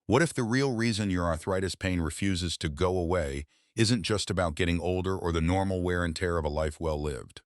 What if the real reason your arthritis pain refuses to go away isn't just about getting older or the normal wear and tear of a life well lived?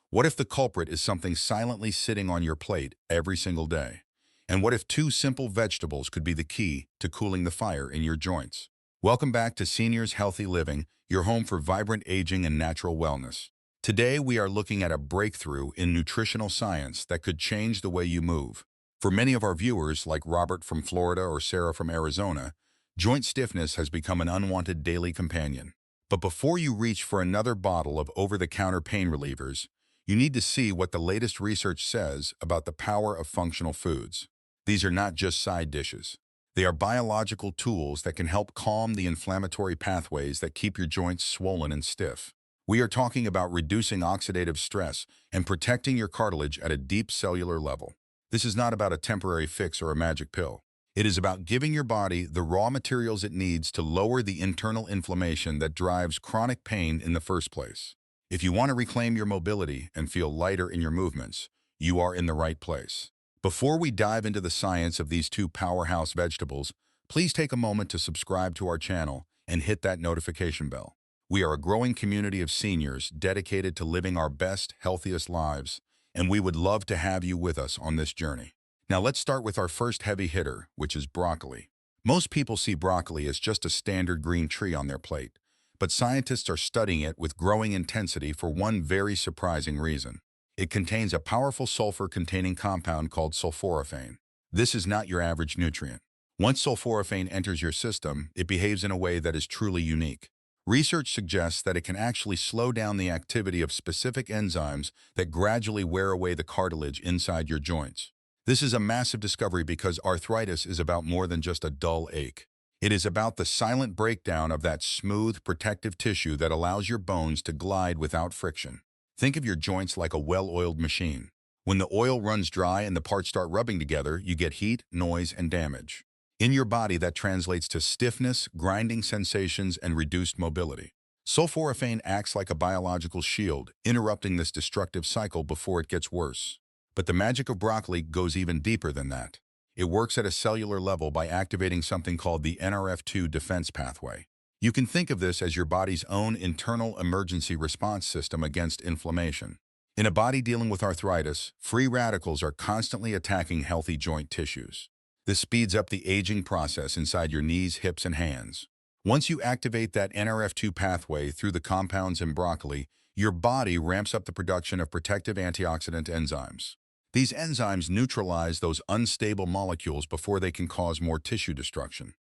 What if the culprit is something silently sitting on your plate every single day? And what if two simple vegetables could be the key to cooling the fire in your joints? Welcome back to Seniors Healthy Living, your home for vibrant aging and natural wellness. Today, we are looking at a breakthrough in nutritional science that could change the way you move. For many of our viewers, like Robert from Florida or Sarah from Arizona, joint stiffness has become an unwanted daily companion. But before you reach for another bottle of over-the-counter pain relievers, you need to see what the latest research says about the power of functional foods. These are not just side dishes. They are biological tools that can help calm the inflammatory pathways that keep your joints swollen and stiff. We are talking about reducing oxidative stress and protecting your cartilage at a deep cellular level. This is not about a temporary fix or a magic pill. It is about giving your body the raw materials it needs to lower the internal inflammation that drives chronic pain in the first place. If you want to reclaim your mobility and feel lighter in your movements, you are in the right place. Before we dive into the science of these two powerhouse vegetables, please take a moment to subscribe to our channel and hit that notification bell. We are a growing community of seniors dedicated to living our best, healthiest lives, and we would love to have you with us on this journey. Now let's start with our first heavy hitter, which is broccoli. Most people see broccoli as just a standard green tree on their plate, but scientists are studying it with growing intensity for one very surprising reason. It contains a powerful sulfur-containing compound called sulforaphane. This is not your average nutrient. Once sulforaphane enters your system, it behaves in a way that is truly unique. Research suggests that it can actually slow down the activity of specific enzymes that gradually wear away the cartilage inside your joints. This is a massive discovery because arthritis is about more than just a dull ache. It is about the silent breakdown of that smooth, protective tissue that allows your bones to glide without friction. Think of your joints like a well-oiled machine. When the oil runs dry and the parts start rubbing together, you get heat, noise, and damage. In your body, that translates to stiffness, grinding sensations, and reduced mobility. Sulforaphane acts like a biological shield, interrupting this destructive cycle before it gets worse. But the magic of broccoli goes even deeper than that. It works at a cellular level by activating something called the NRF2 defense pathway. You can think of this as your body's own internal emergency response system against inflammation. In a body dealing with arthritis, free radicals are constantly attacking healthy joint tissues. This speeds up the aging process inside your knees, hips, and hands. Once you activate that NRF2 pathway through the compounds in broccoli, your body ramps up the production of protective antioxidant enzymes. These enzymes neutralize those unstable molecules before they can cause more tissue destruction.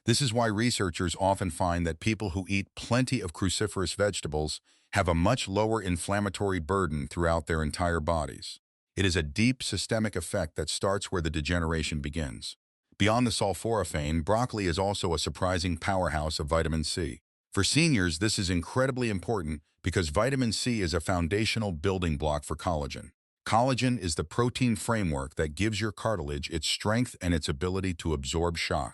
This is why researchers often find that people who eat plenty of cruciferous vegetables have a much lower inflammatory burden throughout their entire bodies. It is a deep systemic effect that starts where the degeneration begins. Beyond the sulforaphane, broccoli is also a surprising powerhouse of vitamin C. For seniors, this is incredibly important because vitamin C is a foundational building block for collagen. Collagen is the protein framework that gives your cartilage its strength and its ability to absorb shock.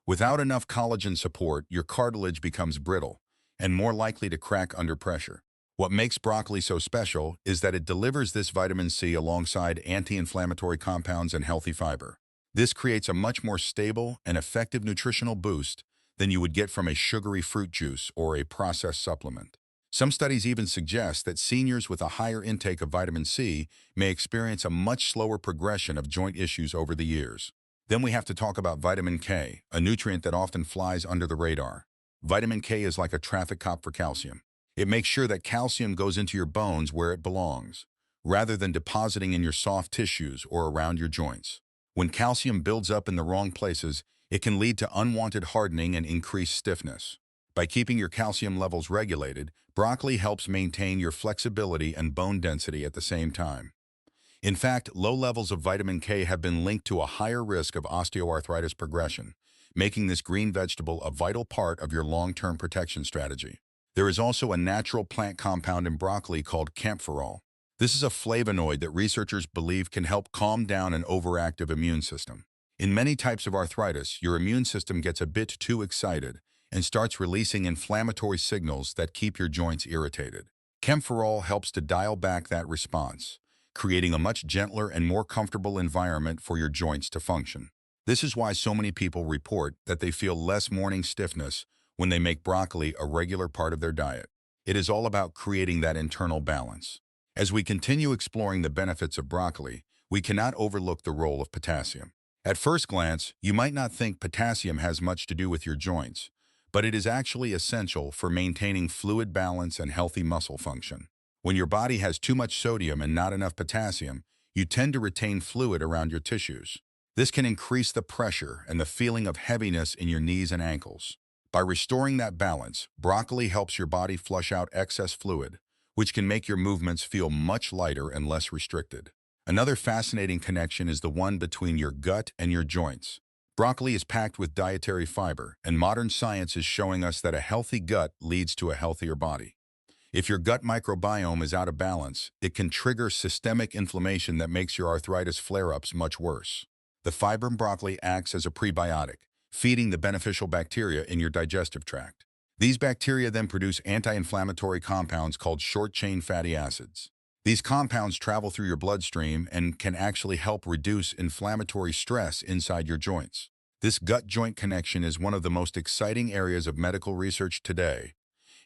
Without enough collagen support, your cartilage becomes brittle and more likely to crack under pressure. What makes broccoli so special is that it delivers this vitamin C alongside anti-inflammatory compounds and healthy fiber. This creates a much more stable and effective nutritional boost than you would get from a sugary fruit juice or a processed supplement. Some studies even suggest that seniors with a higher intake of vitamin C may experience a much slower progression of joint issues over the years. Then we have to talk about vitamin K, a nutrient that often flies under the radar. Vitamin K is like a traffic cop for calcium. It makes sure that calcium goes into your bones where it belongs, rather than depositing in your soft tissues or around your joints. When calcium builds up in the wrong places, it can lead to unwanted hardening and increased stiffness. By keeping your calcium levels regulated, broccoli helps maintain your flexibility and bone density at the same time. In fact, low levels of vitamin K have been linked to a higher risk of osteoarthritis progression, making this green vegetable a vital part of your long-term protection strategy. There is also a natural plant compound in broccoli called kaempferol. This is a flavonoid that researchers believe can help calm down an overactive immune system. In many types of arthritis, your immune system gets a bit too excited and starts releasing inflammatory signals that keep your joints irritated. Kaempferol helps to dial back that response, creating a much gentler and more comfortable environment for your joints to function. This is why so many people report that they feel less morning stiffness when they make broccoli a regular part of their diet. It is all about creating that internal balance. As we continue exploring the benefits of broccoli, we cannot overlook the role of potassium. At first glance, you might not think potassium has much to do with your joints, but it is actually essential for maintaining fluid balance and healthy muscle function. When your body has too much sodium and not enough potassium, you tend to retain fluid around your tissues. This can increase the pressure and the feeling of heaviness in your knees and ankles. By restoring that balance, broccoli helps your body flush out excess fluid, which can make your movements feel much lighter and less restricted. Another fascinating connection is the one between your gut and your joints. Broccoli is packed with dietary fiber, and modern science is showing us that a healthy gut leads to a healthier body. If your gut microbiome is out of balance, it can trigger systemic inflammation that makes your arthritis flare-ups much worse. The fiber in broccoli acts as a prebiotic, feeding the beneficial bacteria in your digestive tract. These bacteria then produce anti-inflammatory compounds called short-chain fatty acids. These compounds travel through your bloodstream and can actually help reduce inflammatory stress inside your joints. This gut-joint connection is one of the most exciting areas of medical research today,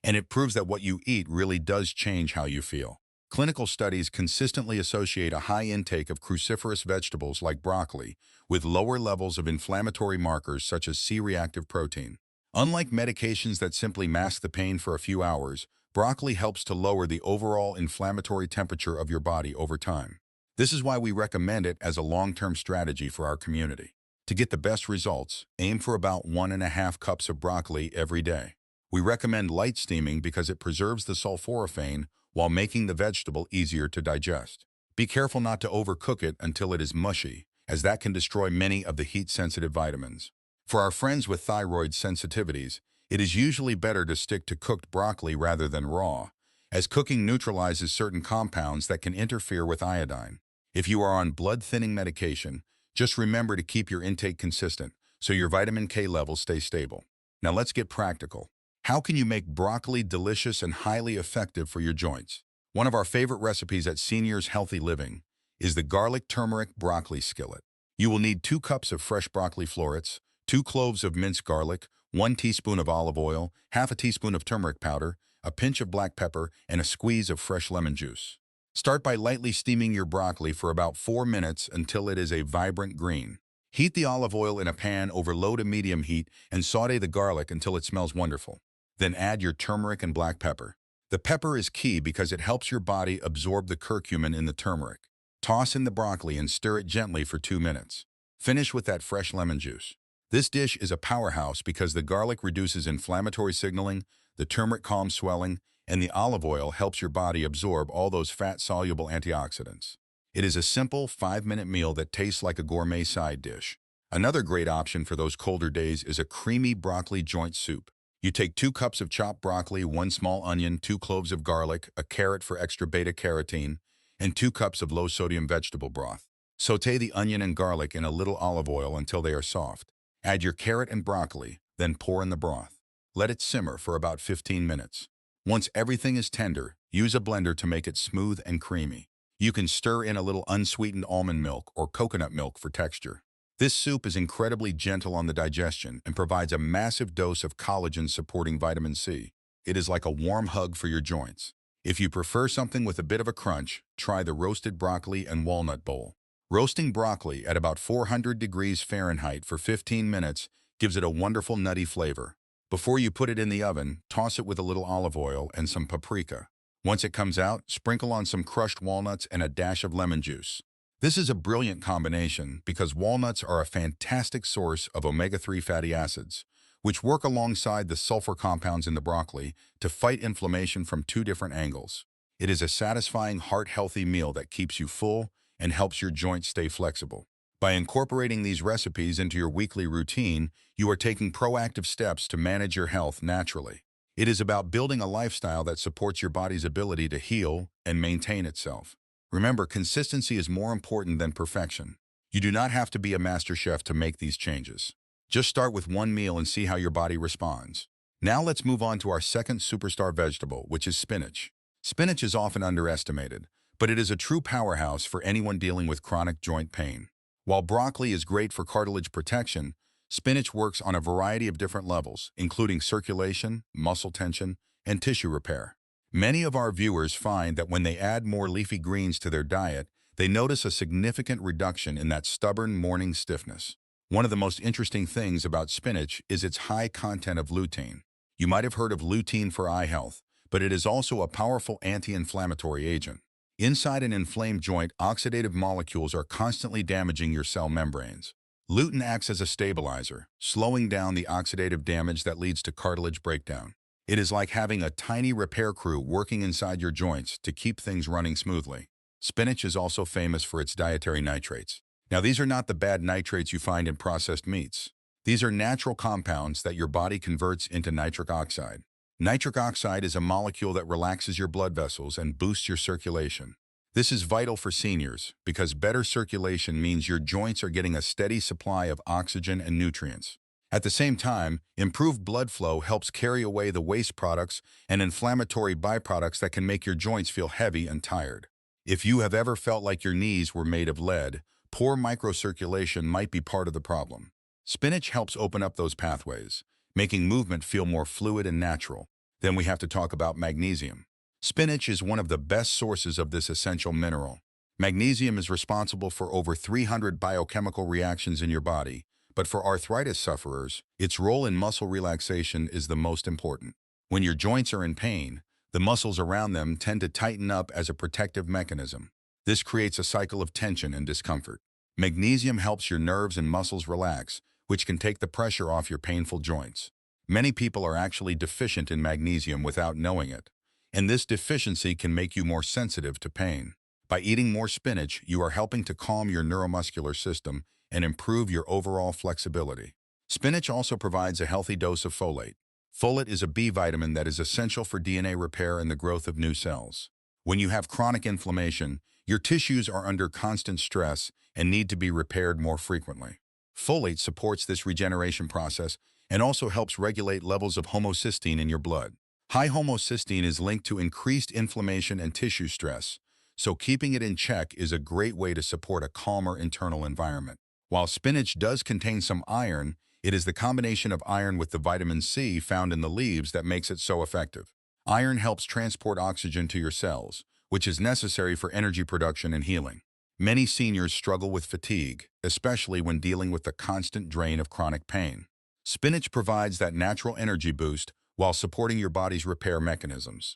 and it proves that what you eat really does change how you feel. Clinical studies consistently associate a high intake of cruciferous vegetables like broccoli with lower levels of inflammatory markers such as C-reactive protein. Unlike medications that simply mask the pain for a few hours, broccoli helps to lower the overall inflammatory temperature of your body over time. This is why we recommend it as a long-term strategy for our community. To get the best results, aim for about 1.5 cups of broccoli every day. We recommend light steaming because it preserves the sulforaphane while making the vegetable easier to digest. Be careful not to overcook it until it is mushy, as that can destroy many of the heat-sensitive vitamins. For our friends with thyroid sensitivities, it is usually better to stick to cooked broccoli rather than raw, as cooking neutralizes certain compounds that can interfere with iodine. If you are on blood-thinning medication, just remember to keep your intake consistent so your vitamin K levels stay stable. Now let's get practical. How can you make broccoli delicious and highly effective for your joints? One of our favorite recipes at Seniors Healthy Living is the garlic turmeric broccoli skillet. You will need 2 cups of fresh broccoli florets, 2 cloves of minced garlic, 1 teaspoon of olive oil, half a teaspoon of turmeric powder, a pinch of black pepper, and a squeeze of fresh lemon juice. Start by lightly steaming your broccoli for about 4 minutes until it is a vibrant green. Heat the olive oil in a pan over low to medium heat and sauté the garlic until it smells wonderful. Then add your turmeric and black pepper. The pepper is key because it helps your body absorb the curcumin in the turmeric. Toss in the broccoli and stir it gently for 2 minutes. Finish with that fresh lemon juice. This dish is a powerhouse because the garlic reduces inflammatory signaling, the turmeric calms swelling, and the olive oil helps your body absorb all those fat-soluble antioxidants. It is a simple 5-minute meal that tastes like a gourmet side dish. Another great option for those colder days is a creamy broccoli joint soup. You take 2 cups of chopped broccoli, 1 small onion, 2 cloves of garlic, a carrot for extra beta-carotene, and 2 cups of low-sodium vegetable broth. Sauté the onion and garlic in a little olive oil until they are soft. Add your carrot and broccoli, then pour in the broth. Let it simmer for about 15 minutes. Once everything is tender, use a blender to make it smooth and creamy. You can stir in a little unsweetened almond milk or coconut milk for texture. This soup is incredibly gentle on the digestion and provides a massive dose of collagen-supporting vitamin C. It is like a warm hug for your joints. If you prefer something with a bit of a crunch, try the roasted broccoli and walnut bowl. Roasting broccoli at about 400 degrees Fahrenheit for 15 minutes gives it a wonderful nutty flavor. Before you put it in the oven, toss it with a little olive oil and some paprika. Once it comes out, sprinkle on some crushed walnuts and a dash of lemon juice. This is a brilliant combination because walnuts are a fantastic source of omega-3 fatty acids, which work alongside the sulfur compounds in the broccoli to fight inflammation from 2 different angles. It is a satisfying, heart-healthy meal that keeps you full and helps your joints stay flexible. By incorporating these recipes into your weekly routine, you are taking proactive steps to manage your health naturally. It is about building a lifestyle that supports your body's ability to heal and maintain itself. Remember, consistency is more important than perfection. You do not have to be a master chef to make these changes. Just start with 1 meal and see how your body responds. Now let's move on to our second superstar vegetable, which is spinach. Spinach is often underestimated, but it is a true powerhouse for anyone dealing with chronic joint pain. While broccoli is great for cartilage protection, spinach works on a variety of different levels, including circulation, muscle tension, and tissue repair. Many of our viewers find that when they add more leafy greens to their diet, they notice a significant reduction in that stubborn morning stiffness. One of the most interesting things about spinach is its high content of lutein. You might have heard of lutein for eye health, but it is also a powerful anti-inflammatory agent. Inside an inflamed joint, oxidative molecules are constantly damaging your cell membranes. Lutein acts as a stabilizer, slowing down the oxidative damage that leads to cartilage breakdown. It is like having a tiny repair crew working inside your joints to keep things running smoothly. Spinach is also famous for its dietary nitrates. Now, these are not the bad nitrates you find in processed meats. These are natural compounds that your body converts into nitric oxide. Nitric oxide is a molecule that relaxes your blood vessels and boosts your circulation. This is vital for seniors because better circulation means your joints are getting a steady supply of oxygen and nutrients. At the same time, improved blood flow helps carry away the waste products and inflammatory byproducts that can make your joints feel heavy and tired. If you have ever felt like your knees were made of lead, poor microcirculation might be part of the problem. Spinach helps open up those pathways, making movement feel more fluid and natural. Then we have to talk about magnesium. Spinach is one of the best sources of this essential mineral. Magnesium is responsible for over 300 biochemical reactions in your body, but for arthritis sufferers, its role in muscle relaxation is the most important. When your joints are in pain, the muscles around them tend to tighten up as a protective mechanism. This creates a cycle of tension and discomfort. Magnesium helps your nerves and muscles relax, which can take the pressure off your painful joints. Many people are actually deficient in magnesium without knowing it, and this deficiency can make you more sensitive to pain. By eating more spinach, you are helping to calm your neuromuscular system and improve your overall flexibility. Spinach also provides a healthy dose of folate. Folate is a B vitamin that is essential for DNA repair and the growth of new cells. When you have chronic inflammation, your tissues are under constant stress and need to be repaired more frequently. Folate supports this regeneration process and also helps regulate levels of homocysteine in your blood. High homocysteine is linked to increased inflammation and tissue stress, so keeping it in check is a great way to support a calmer internal environment. While spinach does contain some iron, it is the combination of iron with the vitamin C found in the leaves that makes it so effective. Iron helps transport oxygen to your cells, which is necessary for energy production and healing. Many seniors struggle with fatigue, especially when dealing with the constant drain of chronic pain. Spinach provides that natural energy boost while supporting your body's repair mechanisms.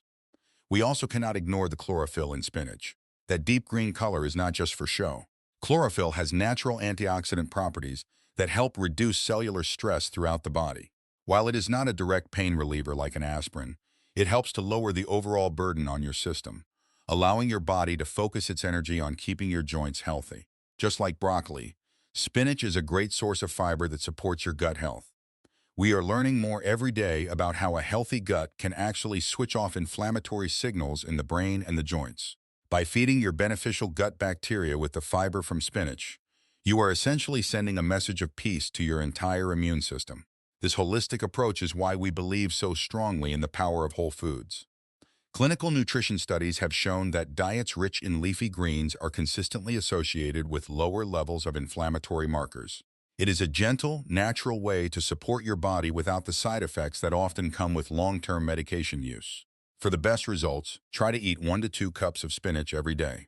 We also cannot ignore the chlorophyll in spinach. That deep green color is not just for show. Chlorophyll has natural antioxidant properties that help reduce cellular stress throughout the body. While it is not a direct pain reliever like an aspirin, it helps to lower the overall burden on your system, allowing your body to focus its energy on keeping your joints healthy. Just like broccoli, spinach is a great source of fiber that supports your gut health. We are learning more every day about how a healthy gut can actually switch off inflammatory signals in the brain and the joints. By feeding your beneficial gut bacteria with the fiber from spinach, you are essentially sending a message of peace to your entire immune system. This holistic approach is why we believe so strongly in the power of whole foods. Clinical nutrition studies have shown that diets rich in leafy greens are consistently associated with lower levels of inflammatory markers. It is a gentle, natural way to support your body without the side effects that often come with long-term medication use. For the best results, try to eat 1 to 2 cups of spinach every day.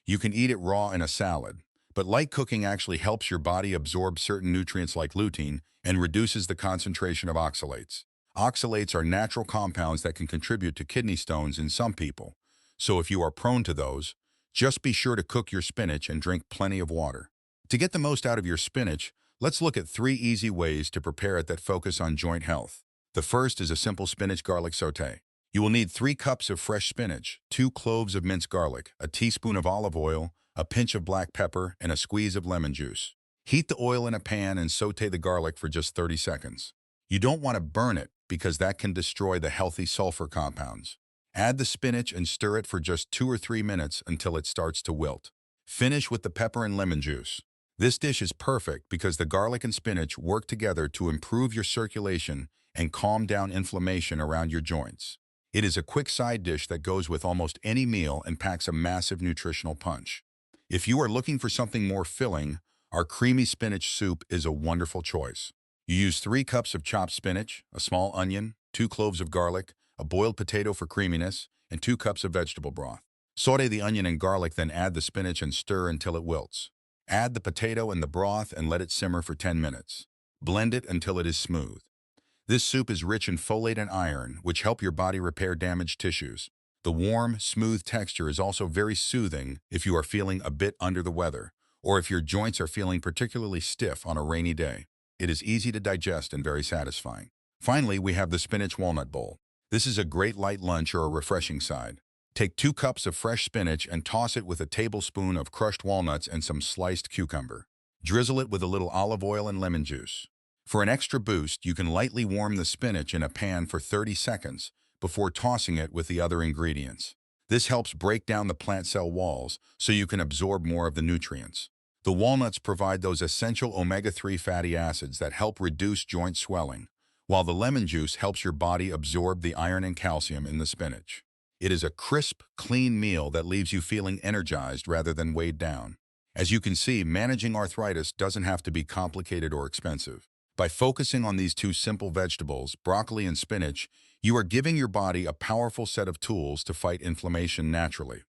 You can eat it raw in a salad, but light cooking actually helps your body absorb certain nutrients like lutein and reduces the concentration of oxalates. Oxalates are natural compounds that can contribute to kidney stones in some people, so if you are prone to those, just be sure to cook your spinach and drink plenty of water. To get the most out of your spinach, let's look at 3 easy ways to prepare it that focus on joint health. The first is a simple spinach garlic sauté. You will need 3 cups of fresh spinach, 2 cloves of minced garlic, a teaspoon of olive oil, a pinch of black pepper, and a squeeze of lemon juice. Heat the oil in a pan and sauté the garlic for just 30 seconds. You don't want to burn it because that can destroy the healthy sulfur compounds. Add the spinach and stir it for just 2 or 3 minutes until it starts to wilt. Finish with the pepper and lemon juice. This dish is perfect because the garlic and spinach work together to improve your circulation and calm down inflammation around your joints. It is a quick side dish that goes with almost any meal and packs a massive nutritional punch. If you are looking for something more filling, Our creamy spinach soup is a wonderful choice. You use 3 cups of chopped spinach, a small onion, 2 cloves of garlic, a boiled potato for creaminess, and 2 cups of vegetable broth. Saute the onion and garlic, then add the spinach and stir until it wilts. Add the potato and the broth and let it simmer for 10 minutes. Blend it until it is smooth. This soup is rich in folate and iron, which help your body repair damaged tissues. The warm, smooth texture is also very soothing if you are feeling a bit under the weather, or if your joints are feeling particularly stiff on a rainy day. It is easy to digest and very satisfying. Finally, we have the spinach walnut bowl. This is a great light lunch or a refreshing side. Take 2 cups of fresh spinach and toss it with a tablespoon of crushed walnuts and some sliced cucumber. Drizzle it with a little olive oil and lemon juice. For an extra boost, you can lightly warm the spinach in a pan for 30 seconds before tossing it with the other ingredients. This helps break down the plant cell walls so you can absorb more of the nutrients. The walnuts provide those essential omega-3 fatty acids that help reduce joint swelling, while the lemon juice helps your body absorb the iron and calcium in the spinach. It is a crisp, clean meal that leaves you feeling energized rather than weighed down. As you can see, managing arthritis doesn't have to be complicated or expensive. By focusing on these 2 simple vegetables, broccoli and spinach, you are giving your body a powerful set of tools to fight inflammation naturally.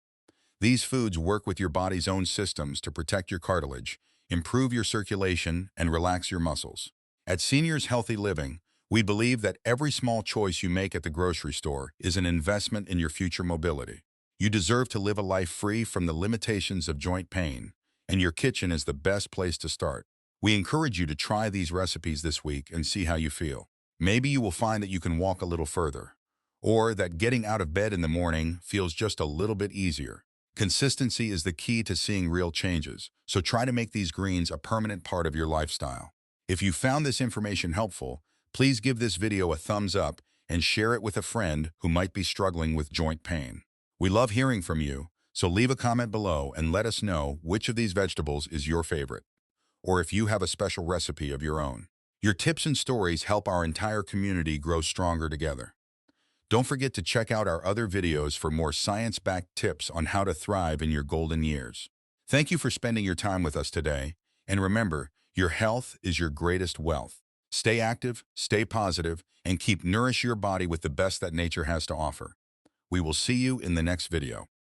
These foods work with your body's own systems to protect your cartilage, improve your circulation, and relax your muscles. At Seniors Healthy Living, we believe that every small choice you make at the grocery store is an investment in your future mobility. You deserve to live a life free from the limitations of joint pain, and your kitchen is the best place to start. We encourage you to try these recipes this week and see how you feel. Maybe you will find that you can walk a little further, or that getting out of bed in the morning feels just a little bit easier. Consistency is the key to seeing real changes, so try to make these greens a permanent part of your lifestyle. If you found this information helpful, please give this video a thumbs up and share it with a friend who might be struggling with joint pain. We love hearing from you, so leave a comment below and let us know which of these vegetables is your favorite, or if you have a special recipe of your own. Your tips and stories help our entire community grow stronger together. Don't forget to check out our other videos for more science-backed tips on how to thrive in your golden years. Thank you for spending your time with us today, and remember, your health is your greatest wealth. Stay active, stay positive, and keep nourish your body with the best that nature has to offer. We will see you in the next video.